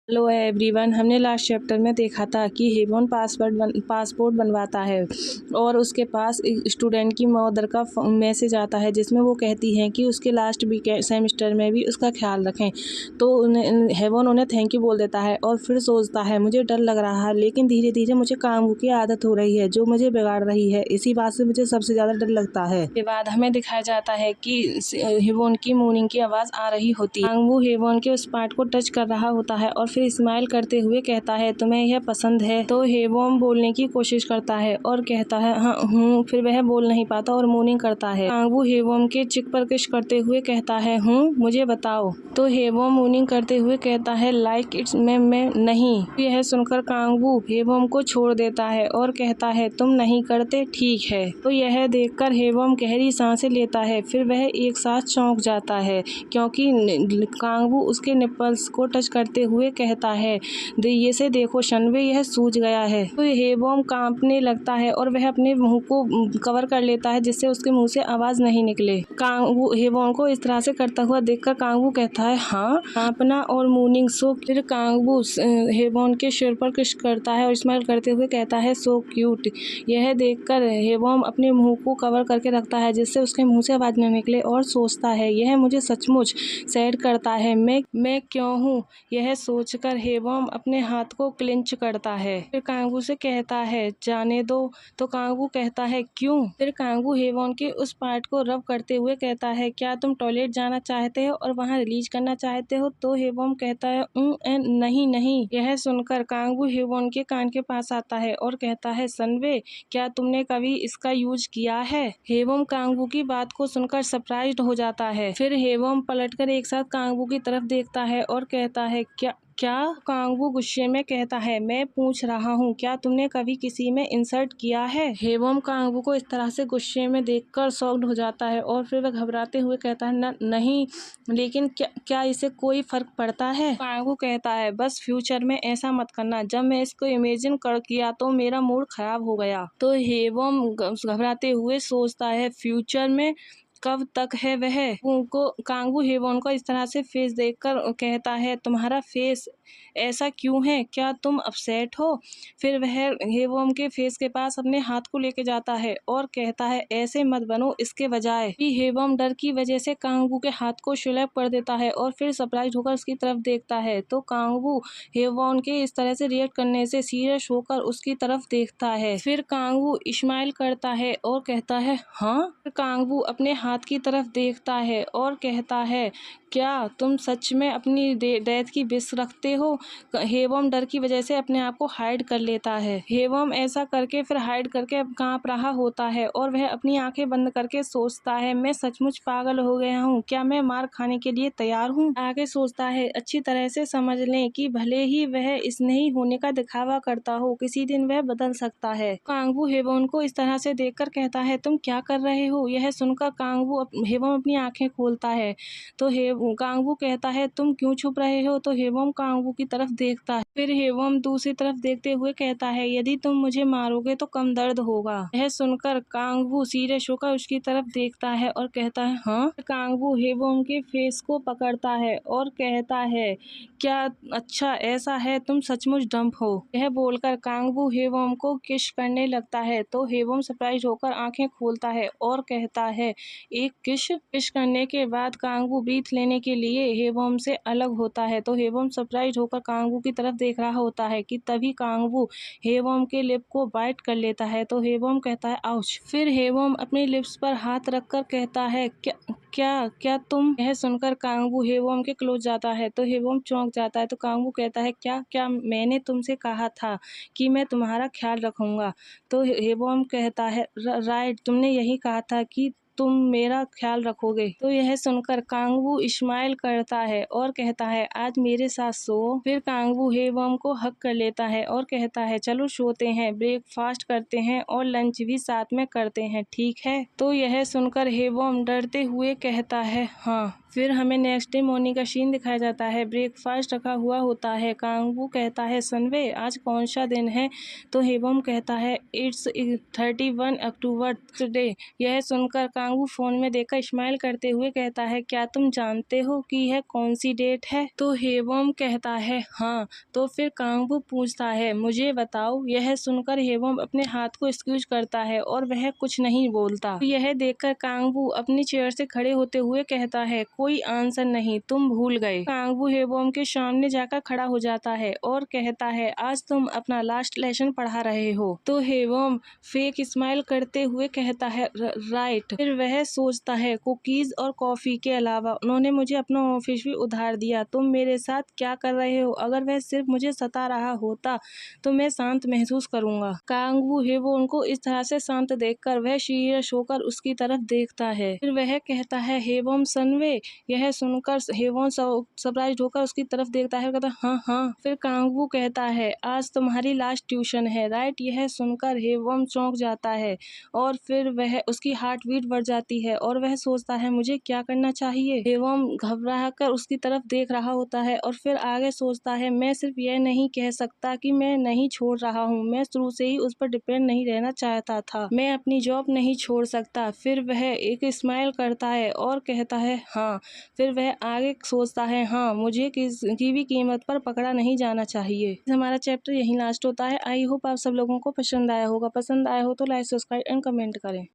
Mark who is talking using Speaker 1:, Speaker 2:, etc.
Speaker 1: Hello everyone, हमने last chapter में देखा था कि हेवन पासपोर्ट बनवाता है और उसके पास एक स्टूडेंट की मदर का मैसेज आता है जिसमें वो कहती हैं कि उसके लास्ट सेमेस्टर में भी उसका ख्याल रखें। तो हेवन उन्हें थैंक यू बोल देता है और फिर सोचता है मुझे डर लग रहा है, लेकिन धीरे धीरे मुझे कांगू की आदत हो रही है जो मुझे बिगाड़ रही है। इसी बात से मुझे सबसे ज़्यादा डर लगता है। इसके बाद हमें दिखाया जाता है कि हेवन की मॉर्निंग की आवाज़ आ रही होती है। कांगू हेवन के उस पार्ट को टच कर रहा होता है और फिर स्माइल करते हुए कहता है तुम्हें यह पसंद है। तो हेवम बोलने की कोशिश करता है और कहता है हाँ हूँ, फिर वह बोल नहीं पाता और मौनिंग करता है। कांगू हेवम के चिक पर किश करते हुए कहता है हूँ, मुझे बताओ। तो हेवम मौनिंग करते हुए कहता है लाइक इट्स मैं नहीं। यह सुनकर कांगू हेवम को छोड़ देता है और कहता है तुम नहीं करते, ठीक है। तो यह देखकर हेवम गहरी सांसें लेता है, फिर वह एक साथ चौंक जाता है क्योंकि कांगू उसके निप्पल्स को टच करते हुए कहता है ये से देखो शनवे, यह सूज गया है। तो हेवम कांपने लगता है और वह अपने मुंह को कवर कर लेता है जिससे उसके मुंह से आवाज नहीं निकले। कांगू हेवम को इस तरह से करता हुआ देखकर कांगू कहता है हाँ, कांपना और मूनिंग सो। फिर कांगू हेवम के सिर पर किस करता है और स्माइल करते हुए कहता है सो क्यूट। यह देखकर हेवम अपने मुंह को कवर करके रखता है जिससे उसके मुंह से आवाज न निकले और सोचता है यह मुझे सचमुच सैड करता है, मैं क्यों हूँ। यह सोचकर हेवम अपने हाथ को क्लिंच करता है। फिर कांगू से कहता है जाने दो। तो कांगू कहता है क्यों। फिर कांगू हेवम के उस पार्ट को रब करते हुए कहता है क्या तुम टॉयलेट जाना चाहते हो और वहां रिलीज करना चाहते हो। तो हेवम कहता है नहीं। यह सुनकर कांगू हेवम के कान के पास आता है और कहता है सनवे, क्या तुमने कभी इसका यूज किया है। हेवम कांगू की बात को सुनकर सरप्राइज्ड हो जाता है। फिर हेवम पलटकर एक साथ कांगू की तरफ देखता है और कहता है क्या। कांगू गुस्से में कहता है मैं पूछ रहा हूँ क्या तुमने कभी किसी में इंसल्ट किया है। हेवम कांगू को इस तरह से गुस्से में देखकर शॉक्ड हो जाता है और फिर वह घबराते हुए कहता है नहीं, लेकिन क्या इससे कोई फर्क पड़ता है। कांगू कहता है बस फ्यूचर में ऐसा मत करना, जब मैं इसको इमेजिन कर किया तो मेरा मूड खराब हो गया। तो हेवम घबराते हुए सोचता है फ्यूचर में कब तक है वह। उनको कांगू हेवम को इस तरह से फेस देखकर कहता है तुम्हारा फेस ऐसा क्यों है, क्या तुम अपसेट हो। फिर वह हेवम के फेस के पास अपने हाथ को लेके जाता है और कहता है ऐसे मत बनो, इसके बजाय। हेवम डर की वजह से कांगू के हाथ को स्लैप कर देता है और फिर सरप्राइज होकर उसकी तरफ देखता है। तो कांगू हेवम के इस तरह से रिएक्ट करने से सीरियस होकर उसकी तरफ देखता है। फिर कांगू स्माइल करता है और कहता है हाँ। कांगू अपने हाथ की तरफ देखता है और कहता है क्या तुम सच में अपनी डेथ की विश रखते हो। हेवम डर की वजह से अपने आप को हाइड कर लेता है। हेवम ऐसा करके फिर हाइड करके कांप रहा होता है और वह अपनी आंखें बंद करके सोचता है मैं सचमुच पागल हो गया हूँ, क्या मैं मार खाने के लिए तैयार हूँ। आगे सोचता है अच्छी तरह से समझ लें कि भले ही वह इस नहीं होने का दिखावा करता हो, किसी दिन वह बदल सकता है। कांगू हेवम को इस तरह से देखकर कहता है तुम क्या कर रहे हो। यह सुनकर कांगू हेवम अपनी आंखें खोलता है। तो कांगू कहता है तुम क्यों छुप रहे हो। तो हेवम कांगू की तरफ देखता है। फिर हेवम दूसरी तरफ देखते हुए कहता है यदि तुम मुझे मारोगे तो कम दर्द होगा। यह सुनकर कांगू सीरियस होकर उसकी तरफ देखता है और कहता है हाँ। कांगू हेवम के फेस को पकड़ता है और कहता है क्या अच्छा ऐसा है, तुम सचमुच डम्प हो। यह बोलकर कांगू हेवम को किस करने लगता है। तो हेवम सरप्राइज होकर आंखें खोलता है और कहता है एक किस करने के बाद कांगू ब्रीथ लेने के लिए हेवम से अलग होता है। तो हेवम सरप्राइज होकर कांगू की तरफ देख रहा होता है कि तभी कांगू हेवम के लिप को बाइट कर लेता है। तो हेवम कहता है आउच। फिर हेवम अपने लिप्स पर हाथ रखकर कहता है क्या तुम। यह सुनकर कांगू हेवम के क्लोज जाता है। तो हेवम चौंक जाता है। तो कांगू कहता है क्या मैंने तुमसे कहा था कि मैं तुम्हारा ख्याल रखूंगा। तो हेवम कहता है राइट, तुमने यही कहा था कि तुम मेरा ख्याल रखोगे। तो यह सुनकर कांगू स्माइल करता है और कहता है आज मेरे साथ सो। फिर कांगू हेवम को हक कर लेता है और कहता है चलो सोते हैं, ब्रेकफास्ट करते हैं और लंच भी साथ में करते हैं, ठीक है। तो यह सुनकर हेवम डरते हुए कहता है हाँ। फिर हमें नेक्स्ट डे मॉर्निंग का सीन दिखाया जाता है। ब्रेकफास्ट रखा हुआ होता है। कांगवू कहता है सनवे आज कौन सा दिन है? तो हेबम कहता है इट्स 31 अक्टूबर टुडे। यह सुनकर कांगवू फोन में देखकर स्माइल करते हुए कहता है क्या तुम जानते हो कि यह कौन सी डेट है? तो हेबम कहता है हाँ। तो फिर कांगवू पूछता है मुझे बताओ। यह सुनकर हेबम अपने हाथ को स्क्यूज करता है और वह कुछ नहीं बोलता। तो यह देखकर कांगवू अपनी चेयर से खड़े होते हुए कहता है कोई आंसर नहीं, तुम भूल गए। कांगवू हेबम के सामने जाकर खड़ा हो जाता है और कहता है आज तुम अपना लास्ट लेसन पढ़ा रहे हो। तो हेबम फेक स्माइल करते हुए कहता है राइट। फिर वह सोचता है कुकीज और कॉफी के अलावा उन्होंने मुझे अपना ऑफिस भी उधार दिया। तुम मेरे साथ क्या कर रहे हो? अगर वह सिर्फ मुझे सता रहा होता तो मैं शांत महसूस करूंगा। कांगवू हेबम को इस तरह से शांत देखकर वह सीरियस होकर उसकी तरफ देखता है। फिर वह कहता है हेबम सनवे। यह सुनकर हेबम सरप्राइज होकर उसकी तरफ देखता है, कहता हाँ हाँ। फिर कांगवू कहता है आज तुम्हारी लास्ट ट्यूशन है राइट? यह सुनकर हेबम चौंक जाता है और फिर वह उसकी हार्ट बीट बढ़ जाती है और वह सोचता है मुझे क्या करना चाहिए। हेबम घबरा कर उसकी तरफ देख रहा होता है और फिर आगे सोचता है मैं सिर्फ यह नहीं कह सकता कि मैं नहीं छोड़ रहा हूँ, मैं शुरू से ही उस पर डिपेंड नहीं रहना चाहता था, मैं अपनी जॉब नहीं छोड़ सकता। फिर वह एक स्माइल करता है और कहता है हाँ। फिर वह आगे सोचता है हाँ मुझे किसी भी कीमत पर पकड़ा नहीं जाना चाहिए। हमारा चैप्टर यहीं लास्ट होता है। आई होप आप सब लोगों को पसंद आया होगा। पसंद आया हो तो लाइक सब्सक्राइब एंड कमेंट करें।